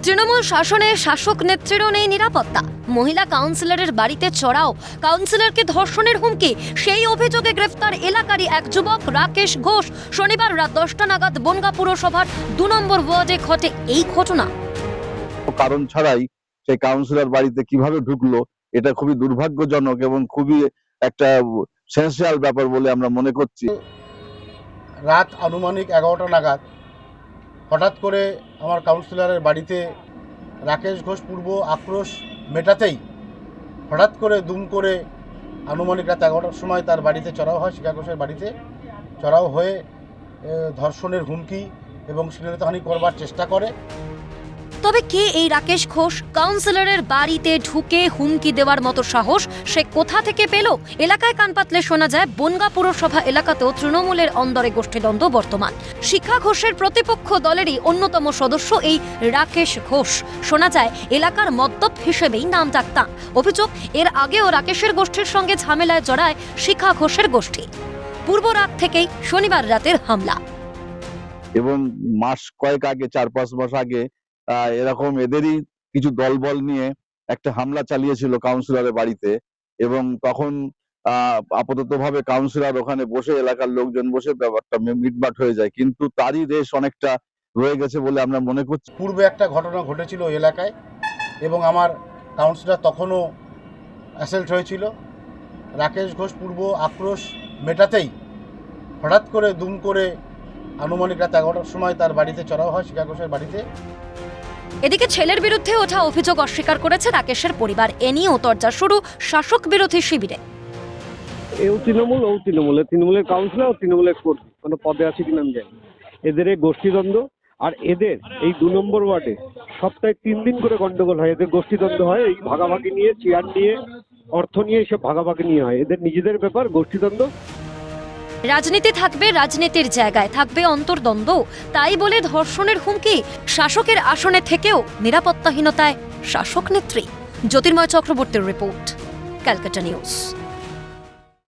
তৃণমূল শাসনে শাসক নেত্রীরও নেই নিরাপত্তা। মহিলা কাউন্সিলরের বাড়িতে চড়াও, কাউন্সিলরকে ধর্ষণের হুমকি, সেই অভিযোগে গ্রেফতার এলাকারই এক যুবক রাকেশ ঘোষ। শনিবার রাত 10টা নাগাদ বনগাঁ পুরসভার 2 নম্বর ওয়ার্ডে ঘটে এই ঘটনা। কারণ ছাড়াই সেই কাউন্সিলর বাড়িতে কিভাবে ঢুকলো, এটা খুবই দুর্ভাগ্যজনক এবং খুবই একটা সেন্সিয়াল ব্যাপার বলে আমরা মনে করছি। রাত আনুমানিক 11টা নাগাদ হঠাৎ করে আমার কাউন্সিলরের বাড়িতে রাকেশ ঘোষ পূর্ব আক্রোশ মেটাতেই হঠাৎ করে দুম করে আনুমানিক রাত 11টার সময় তার বাড়িতে চড়াও হয়। শিখা ঘোষের বাড়িতে চড়াও হয়ে ধর্ষণের হুমকি এবং শ্লীলতাহানি করবার চেষ্টা করে। তবে কে এই রাকেশ ঘোষ? কাউন্সিলরের বাড়িতে ঢুকে হুমকি দেওয়ার মতো সাহস সে কোথা থেকে পেল? এলাকায় কান পাতলে শোনা যায় বনগাঁ পুরসভা এলাকাতেও তৃণমূলের অন্দরে গোষ্ঠীদ্বন্দ্ব বর্তমান। শিখা ঘোষের প্রতিপক্ষ দলেরই অন্যতম সদস্য এই রাকেশ ঘোষ। শোনা যায় এলাকার মদ্যপ হিসেবেই নাম ডাকতাম। অভিযোগ, এর আগেও রাকেশের গোষ্ঠীর সঙ্গে ঝামেলায় জড়ায় শিখা ঘোষের গোষ্ঠী। পূর্ব রাত থেকেই শনিবার রাতের হামলা। এবং মাস কয়েক আগে, 4-5 মাস আগে এরকম এদেরই কিছু দলবল নিয়ে একটা হামলা চালিয়েছিল কাউন্সিলরের বাড়িতে, এবং তখন আপাতত ভাবে কাউন্সিলর ওখানে বসে, এলাকার লোকজন বসে ব্যাপারটা মিটমাট হয়ে যায়, কিন্তু তারই রেশ অনেকটা রয়ে গেছে বলে আমরা মনে করছি। পূর্বে একটা ঘটনা ঘটেছিল এলাকায় এবং আমার কাউন্সিলর তখনও অ্যাসেল্ট হয়েছিল। রাকেশ ঘোষ পূর্ব আক্রোশ মেটাতেই হঠাৎ করে দুম করে আনুমানিক রাত 11টার সময় তার বাড়িতে চড়াও হয়, শিখা ঘোষের বাড়িতে। এদিকে ছেলের বিরুদ্ধে ওঠা অভিযোগ অস্বীকার করেছে রাকেশের পরিবার। এ নিয়েও তরজা শুরু শাসক বিরোধী শিবিরে। এও তৃণমূল, ও তৃণমূলের কাউন্সিলর ও তৃণমূলের কর্মী, কোনো পদে আছে কিনা আমি জানি। এদের এই গোষ্ঠীদ্বন্দ্ব, আর এদের এই 2 নম্বর ওয়ার্ডে সপ্তাহে 3 দিন করে গন্ডগোল হয়। এদের গোষ্ঠীদ্বন্দ্ব হয় এই ভাগাভাগি নিয়ে, চেয়ার নিয়ে, অর্থ নিয়ে, এইসব ভাগাভাগি নিয়ে হয়। এদের নিজেদের ব্যাপার গোষ্ঠীদ্বন্দ্ব। রাজনীতি থাকবে, রাজনীতির জায়গায় থাকবে অন্তর্দ্বন্দ্ব। তাই বলে ধর্ষণের হুমকি, শাসকের আসনে থেকেও নিরাপত্তাহীনতায় শাসক নেত্রী। জ্যোতির্ময় চক্রবর্তীর রিপোর্ট, ক্যালকাটা নিউজ।